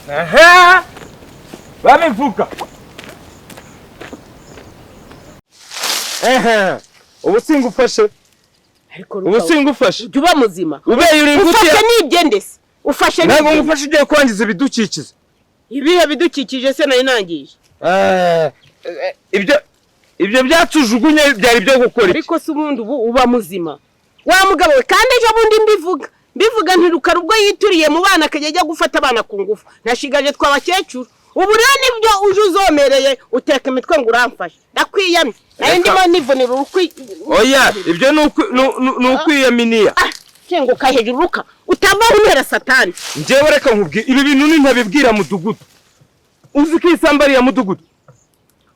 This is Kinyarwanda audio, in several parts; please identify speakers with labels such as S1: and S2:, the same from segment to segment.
S1: Aha! Babivuga. Ubu singufashe. Ubu singufashe.
S2: Juba muzima.
S1: Ubeye uri gute?
S2: Ufashe nigendese. Ufashe
S1: n'igendese. Ntabwo ngufashe igiye kwangiza ibidukikiza.
S2: Ibihe bidukikije se nari nangije.
S1: Ibyo byatujugunye byari byo gukora.
S2: Ariko se ubundi uba muzima. Wa mugabo kandi ejo bundi mbivuga ntiruka ubwo yituriye mu bana akajya gufata abana ku ngufu. Nashigaje twabakecuru. Ubu rero nibyo uje uzomereye uteka imitwe ngo uramfashe. Ndakwiyamye. Naye ndimo nivunira urukwi.
S1: Oya, ibyo nukwiyaminiya.
S2: Kenguka hejuru ruka. Utavaho untera satani.
S1: Njewe reka nkubwi ibi bintu nintabibwira mudugudu. Uzi ko isambari ya mudugudu.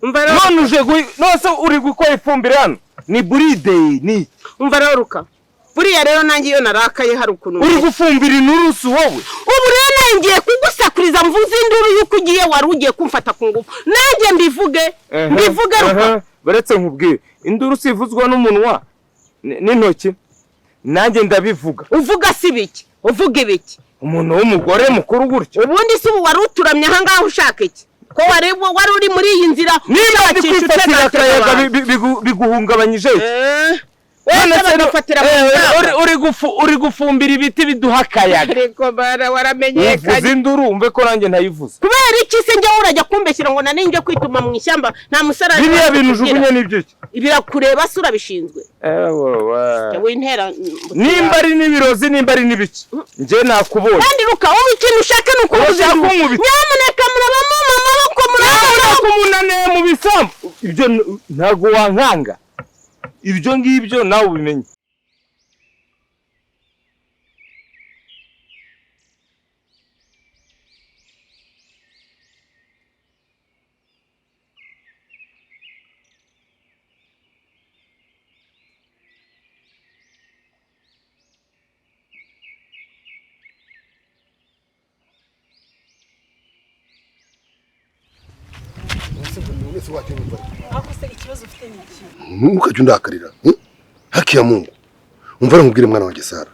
S1: None uje nose uri gukora ifumbire hano. Ni buride ni.
S2: Umva rero ruka. Buriya rero nanjye iyo narakaye hari ukuntu.
S1: Uri gufumbira inurusu wowe.
S2: Ubu rero nangiye kugusakuriza mvuze induru yuko ugiye wari ugiye kumfata ku ngufu. Nanjye mbivuge ruka.
S1: Baretse nkubwire induru sivuzwa n'umunwa n'intoki. Nanjye ndabivuga.
S2: Uvuga sibiki? Uvuga ibiki?
S1: Umuntu w'umugore mukuru gutyo.
S2: Ubundi si wari uturamye aha ngaho ushaka iki? Ko wari uri muri iyi nzira
S1: niba ndikwifatira akayaga biguhungabanyije uri gufumbira ibiti biduha akayaga.
S2: Ariko bara waramenyekanye.
S1: Uvuze induru umve ko nanjye ntayivuze.
S2: Kubera iki se njye urajya kumbeshyira ngo naninjye kwituma mu ishyamba nta musarani.
S1: Biriya bintu jugunye nibyo iki?
S2: Ibirakureba sura bishinzwe. Wintera
S1: nimba ari nibirozi nimba ari nibiki. Nje nakubonye.
S2: Kandi ruka wowe ikintu ushaka nuko nyamuneka murabamo amaboko
S1: kumunane mu bisambu. Ibyo ntago wankanga. Ibyo ngibyo nawe ubimenye.
S3: Ukajya undakarira haki ya Mungu umvara nkubwire mwana wanjye Sara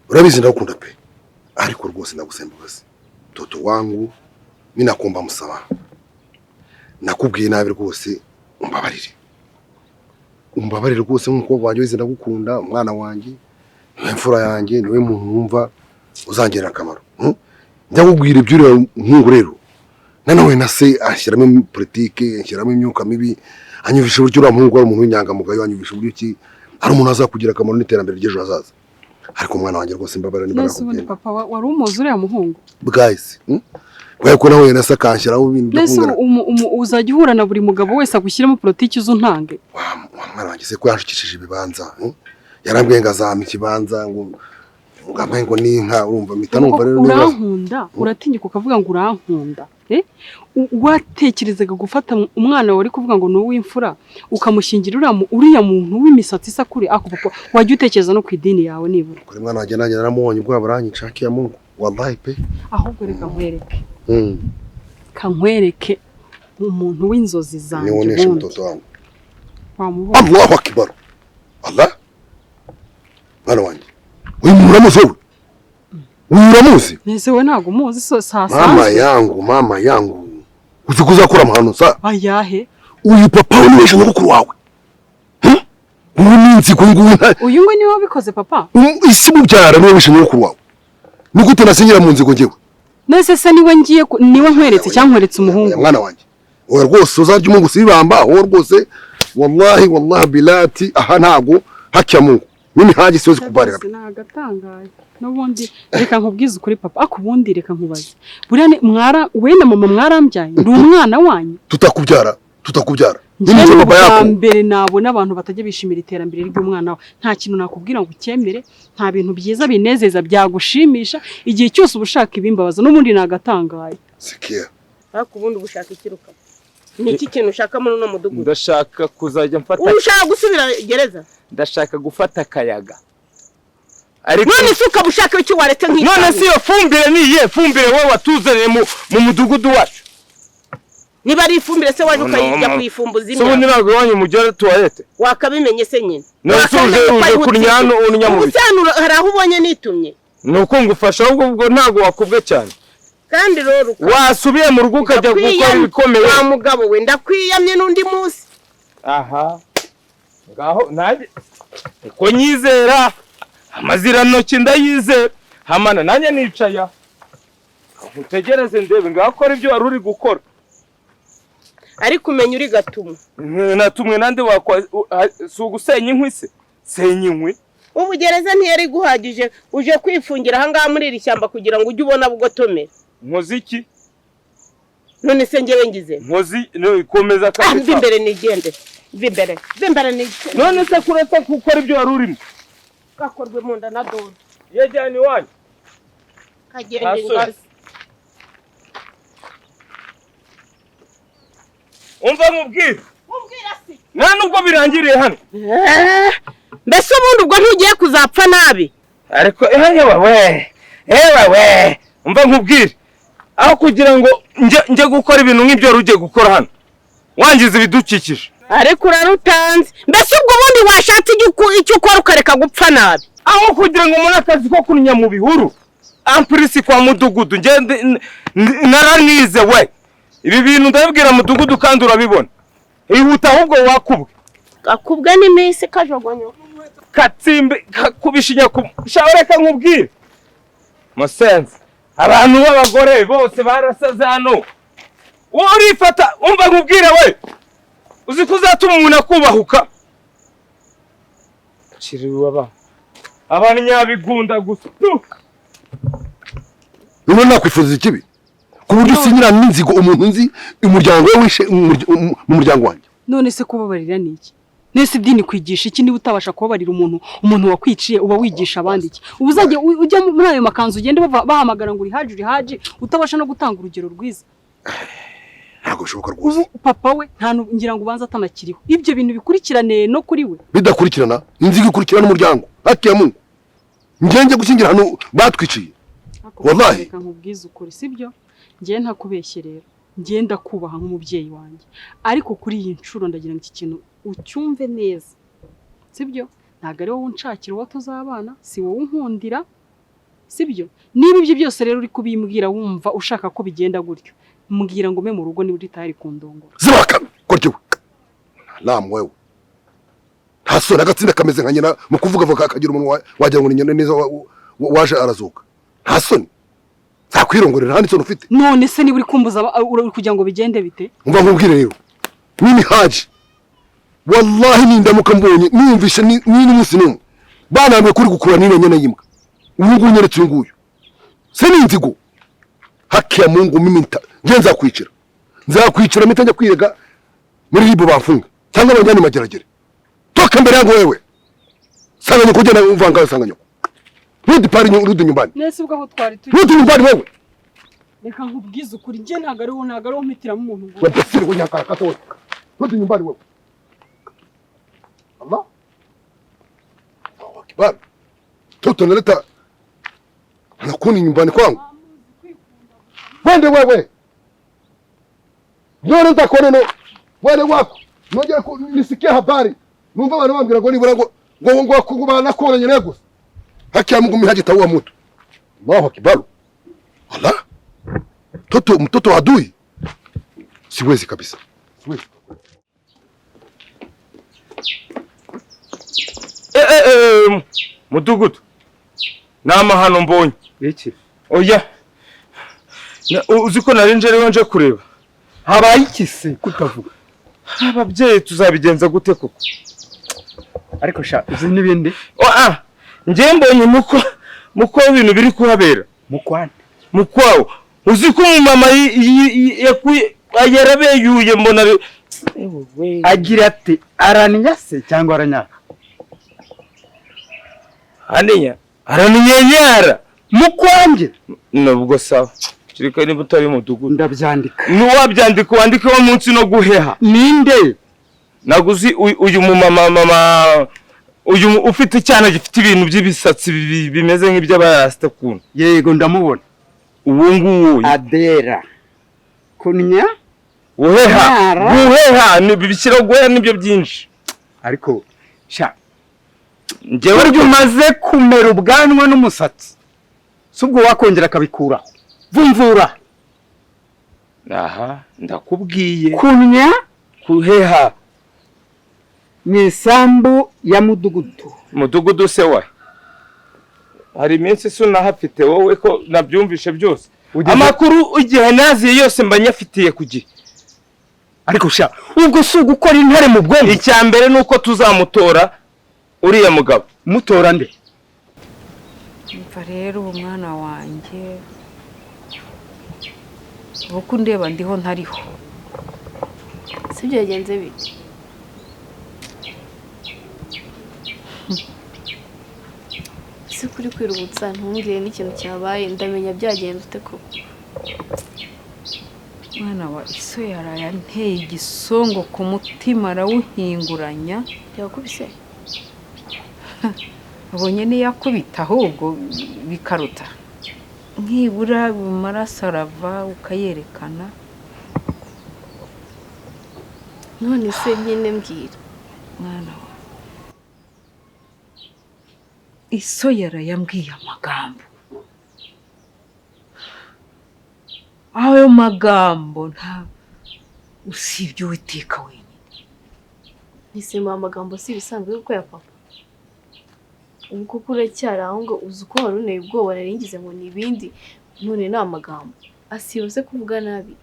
S3: urabizi ndakunda pe ariko rwose ndagusembabaza toto wangu ninakomba musaba nakubwiye nabi rwose umbabarire rwose nk'uko wanjye wize ndagukunda umwana wanjye niwe mfura yanjye niwe muntu wumva uzangerera akamaro ndakubwira ibyo nk'ungu rero nanawe nase ashyiramo politike ashyiramo imyuka mibi anyuvisha uburyo ura muhungu ari umuntu w'inyangamugayo anyuvisha uburyo ki ari umuntu azakugira akamaro n'iterambere ry'ejo hazaza ariko umwana wanjye rwose mbabara niba
S4: nakubwiye papa wari umuzi uriya muhungu
S3: bwahise bwaye ko nawe nase akanshyiraho ibintu byo kungana
S4: uzajya uhura na buri mugabo wese agushyiramo politike uzuntange
S3: mwana wanjye se ko yanshikishije ibibanza yarambwiye ngo azampa ikibanza ngo ngamwe ngo n'inka urumva mpita numva rero
S4: urankunda uratinyuka ukavuga ngo urankunda watekerezaga gufata umwana wari kuvuga ngo ni uw'imfura ukamushyingira uriya muntu w'imisatsi isakuri akuboko wajya utekereza no ku idini yawe nibura
S3: kuri mwana wanjye nanjye naramubonye ubwo baranyica ya Mungu wallahi pe
S4: ahubwo reka nkwereke kankwereke umuntu w'inzozi zanjye
S3: niwonesha mtoto wangu
S4: wamubona
S3: Allahu akbar Allah mwana wanjye uyu muramuzi uramuzi
S4: nese we ntago muzi sasa
S3: mama yangu uzi kuzakora amahano sa
S4: ayahe
S3: uyu papa we niwe nyogokuru wawe uninzi
S4: uyu ngo niwe wabikoze papa
S3: isi mubyara niwe nyogokuru wawe nigute nasinyira mu nzigo ngewe
S4: nese se niwe nkweretse cyangwa nkweretse umuhungu
S3: mwana wanjye wowe rwose uzarya umungu sibamba wowe rwose wallahi bilati aha ntago hakya Mungu mimi haji siwezi kubarira
S4: nagatangaye n'ubundi reka nkubwize ukuri papa akubundi reka nkubaze buriya we na mama mwarambyaye ndi umwana wanyu
S3: tutakubyara
S4: njye papa yako mbere nabona abantu batajya bishimira iterambere ry'umwana wawe nta kintu nakubwira ngo ukemere nta bintu byiza binezeza byagushimisha igihe cyose ubushaka ibimbabaza n'ubundi nagatangaye
S3: sikia
S2: akubundi ubushaka ikiruka ni iki kintu ushaka muri no mudugudu
S1: ndashaka kuzajya mfata
S2: ushaka gusubira gereza
S1: ndashaka gufata akayaga
S2: ariko none suka bushaka icyo waretse nk'iki
S1: none si yo fumbire niye fumbire wowe watuzaniye mu mudugudu wacu
S2: niba ari ifumbire se waje ukayijya kuyifumbuza imwe
S1: so nirago wanyu mujyara tuwarete
S2: wakabimenye se nyine
S1: uje kunyano unyamubi
S2: cyane hari aho ubonye nitumye
S1: nuko ngufasha ahubwo ntago wakubwe cyane
S2: kandi rero
S1: wasubiye mu rugo ukajya gukora ibikomeye.
S2: Wa mugabo we ndakwiyamye n'undi munsi.
S1: Aha ngaho nanjye ko nyizera amazirantoki ndayizera hamana nanjye nicaya utegereze ndebe ngakora ibyo wari uri gukora.
S2: Ariko umenya uri gatuma
S1: natumwe nande si ugusenya inkwi se? Senya inkwi
S2: ubugereza ntiyari guhagije uje kwifungira ahangaha muri iri shyamba kugira ngo ujye ubona bugotomera.
S1: Nkozi iki?
S2: None se njyewe ngize
S1: nkozi ikomeza
S2: kandi mva imbere nigende vimbere ni
S1: none se kuretse gukora ibyo wari urimo
S2: gakorwe mu nda na dore
S1: yejyana iwanyu
S2: kagende ngazi.
S1: Umva nkubwire
S2: si
S1: nta nubwo birangiriye hano.
S2: mbese ubundi ubwo ntugiye kuzapfa nabi.
S1: Ariko ewe umva nkubwire aho kugira ngo njye gukora ibintu nk'ibyo wari ugiye gukora hano wangiza ibidukikije.
S2: Ariko urarutanze mbese ubwo ubundi washatse icyo ukora ukareka gupfa nabi
S1: aho kugira ngo umuntu akazi ko kunya mu bihuru ampirisi kwa mudugudu njye naranize we ibi bintu ndabibwira mudugudu kandi urabibona. Ihuta ahubwo wakubwe
S2: gakubwe n'iminsi kajogonyo
S1: katsimbe kakubishinya shawareka nkubwire musenze abantu b'abagore bose barasaze hano urifata. Umva nkubwire we uzi kuzatuma umuntu akubahuka kiriwe abantu nyabigunda gusa
S3: None nakwifuza ikibi ku buryo usinyira n'inzigo umuntu nzi umuryango we wishe mu muryango wanjye.
S4: None se kubabarira ni iki? Nese idini kwigisha iki niba utabasha kubabarira umuntu wakwiciye uba wigisha abandi iki? Ubuzajye ujya muri ayo makanzu ugende bahamagara ngo uri haji utabasha no gutanga urugero rwiza.
S3: Ntabwo bishoboka rwose.
S4: Papa we ngira ngo ubanza atanakiriho. Ibyo bintu bikurikirane no kuri we.
S3: Bidakurikirana inzigo ikurikirana n'umuryango. Haki ya Mungu. Ngenje gushingira hano batwiciye. Wallahi
S4: reka nkubwize ukuri sibyo? Ngiye ntakubeshye rero. Ngiye ndakubaha nk'umubyeyi wanjye. Ariko kuri iyi ncuro ndagira ngo iki kintu ucyumve neza. Sibyo? Ntago ari wowe unshakira uwo tuzabana, si wowe unkundira. Sibyo? Niba ibyo byose rero uri kubimbwira wumva ushaka ko bigenda gutyo. Mbwira ngo me mu rugo niba utari kundongora.
S3: Zibakana koryo. Namwewe. Hasora agatsinda kameze nka nyina mu kuvuga akagira umuntu wagira ngo nyine neza waje arazuka. Hasoni. Zakwirongorera handi cyo ufite.
S4: None se niba uri kumbuza uri kugira ngo bigende bite?
S3: Umva nkubwire rero. Mimi haji. Wallahi nindamuka mbonye numvishe ni n'umunsi numwe. Banamwe kuri gukura nine nyene yimbwa. Ubu nyeretse nguyu. Se ninzigo. Haki ya Mungu mimi ngenza kwicira. Nzakwicira mitajya kwirega muri ribo bafunga. Cyangwa abanyani mageragere. Toka mbere yangu wewe. Sanga nyuko jana uvanga sanga nyuko. Rudi pari nyumbani.
S4: Nese ubwo aho twari turi.
S3: Rudi nyumbani wewe.
S4: Reka nkubwize ukuri nje ntago ari wo mpitiramo umuntu ngo.
S3: Wadasiri kunyakara katowe. Rudi nyumbani wewe. Allah. Akbar. Toto naleta. Anakuni nyumbani kwangu. Wende wewe. Ndio nitakuona no. Wale wako. Ngoja nisikia habari. Numva bana bambira ngo nibura ngo kugubana kona nyene gusa. Haki ya Mungu mihaji taua mtu. Allahu Akbar. Allah. Mtoto adui. Siwezi kabisa. Siwezi.
S1: Mudugudu. Nama hano mbonye.
S5: Iki?
S1: Oya. Uziko narinje rero nje kureba.
S5: Habaye iki se kutavuga?
S1: Ababyeyi tuzabigenza gute koko?
S5: Ariko sha uzi nibindi?
S1: Nje mbonye muko ibintu biri kuhabera.
S5: Mukwane.
S1: Mukwawo. Uziko umumama yarabeyuye mbona
S5: agira ati araninya se cyangwa aranyaka?
S1: Aninya. Araninyenyara.
S5: Mukwange.
S1: Nubwo sawa. Kirika niba utari mudugudu.
S5: Ndabyandika.
S1: Nuwabyandika wandike wo munsi no guheha.
S5: Ninde?
S1: Naguzi uyu mama uyu ufite cyane gifite ibintu by'ibisatsi bimeze nk'iby'abarasta kuntu.
S5: Yego ndamubona.
S1: Ubu
S5: Adera. Kunya?
S1: Guheha ni bibishyira guheha nibyo byinshi.
S5: Ariko sha
S1: njyewe
S5: uryo umaze kumera ubwanwa n'umusatsi. Subwo wakongera kabikuraho. Vumvura.
S1: aha ndakubwiye
S5: kunya
S1: kuheha
S5: ni isambu ya mudugudu
S1: se wa hari iminsi se unahafite wowe ko nabyumvishe byose amakuru igihe naziye yose mba nyafitiye ku gihe
S5: ariko sha ubwo si ugukora intare mu bwonko.
S1: icya mbere ni uko tuzamutora uriya mugabo.
S5: Mutora nde?
S6: Umva rero uwo mwana wanjye uko ndeba ndiho ntariho.
S7: Sibyo yagenze bite? Si kuri kwirubutsa ntumbwire n'ikintu cyabaye ndamenya byagenze ute koko.
S6: Mwana wa iso yaraye nteye igisongo ku mutima arawuhinguranya.
S7: Yakubise?
S6: Abonye niyakubita ahubwo bikaruta. Nkibura maraso arava ukayerekana.
S7: None se nyine mbwira.
S6: Mwana wa iso yarayambwiye amagambo. Ayo magambo nta usibye Uwiteka wenyine.
S7: Nisema amagambo si bisanzwe kuko ya papa. Ubwo kuracyari aho ngo uzi uko wari uneye ubwoba naringize ngo ni ibindi none ni amagambo. Asiyose kuvuga nabi.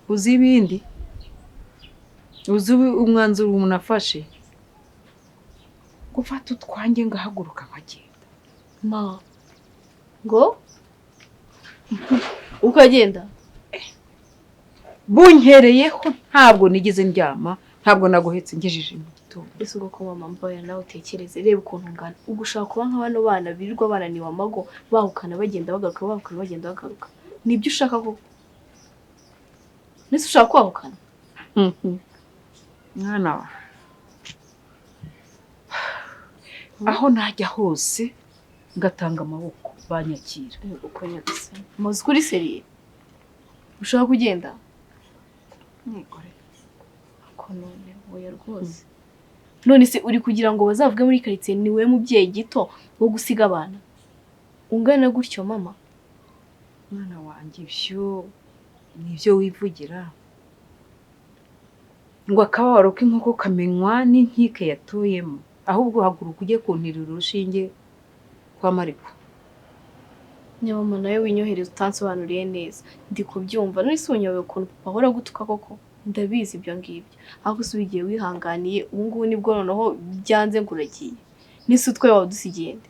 S6: Uzi ibindi? Uzi umwanzuro umuntu afashe? Gufata utwanjye ngahaguruka nkagenda.
S7: Ma. Ngo? Ukagenda?
S6: Bunkereyeho ntabwo nigeze ndyama, ntabwo naguhetse ngejeje mu gitondo.
S7: Ese ubwo ko mama mbaye nawe utekereze reba ukuntu ngana. Ugushaka kuba nk'abana bana birirwa bananiwe amago bahukana bagenda bagaruka bahukana bagenda bagaruka. Nibyo ushaka ko Nese ushaka kwahukana?
S6: Mwana wa aho najya hose ngatanga amaboko banyakira.
S7: Uko nyagasani. Muzi kuri seriye? Ushaka kugenda?
S6: Nigore.
S7: Ako none oya rwose. None se uri kugira ngo bazavuge muri quartier ni we mubyeyi gito wo gusiga abana? Ungana gutyo mama?
S6: Mwana wanjye byo nibyo wivugira. Ngo akababaro k'inkoko kamenywa n'inkike yatoyemo. Ahubwo haguruka ujye kuntirira urushinge kwa Mariko.
S7: Nyamama nawe winyohereza utansobanuriye neza. Ndi kubyumva none se unyobewe ukuntu papa ahora gutuka koko. Ndabizi ibyo ngibyo. Ahubwo se ubigiye wihanganiye ubu ngubu nibwo noneho byanze nguragiye. Nise utwe wawe dusigende.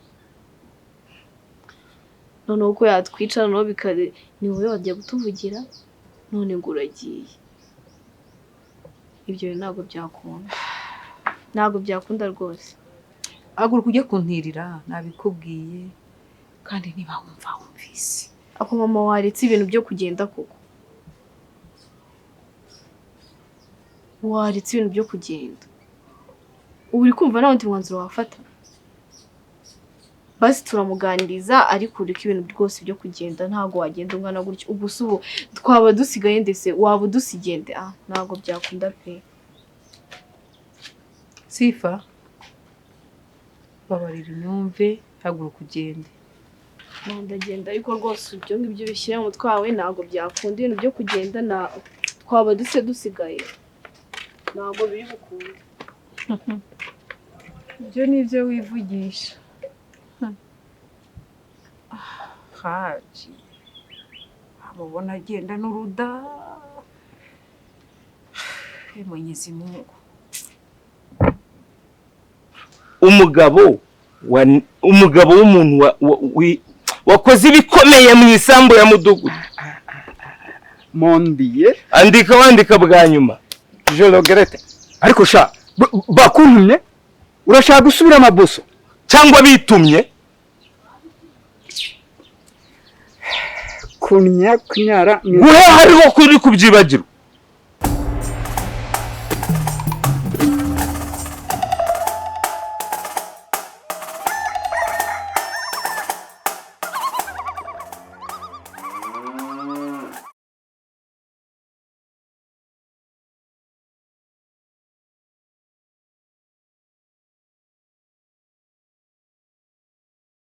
S7: None uko yatwica noneho bikare ni wowe wajya gutuvugira none nguragiye. Ibyo ntabwo byakunda. Ntabwo byakunda rwose.
S6: Haguruka ujye kuntirira nabikubwiye kandi niba wumvise.
S7: Ako mama waretse ibintu byo kugenda koko. Waretse ibintu byo kugenda. Ubu uri kumva nawe ndi mwanzuro wafata. Basi turamuganiriza ariko ureka ibintu rwose byo kugenda ntago wagenda ungana gutyo. Ubu subu twaba dusigaye ndetse waba dusigende ntago byakunda pe.
S6: Sifa babarira unyumve haguruka ugende.
S7: Ndagenda ariko rwose ibyo ngibyo bishyira mu twawe ntago byakunda ibintu byo kugenda na twaba dusigaye. Ntago biri gukunda.
S6: Ibyo nibyo wivugisha. Haji abona agenda n'uruda. Mwenyezi Mungu.
S1: Umugabo w'umuntu wakoze ibikomeye mu isambu ya mudugudu.
S5: Mondiye
S1: Wandika bwa nyuma.
S5: je regrette. Ariko sha bakuntumye urashaka gusubira amabuso
S1: cyangwa bitumye?
S5: kunyara
S1: guhe hariho kuri kubyibagirwa.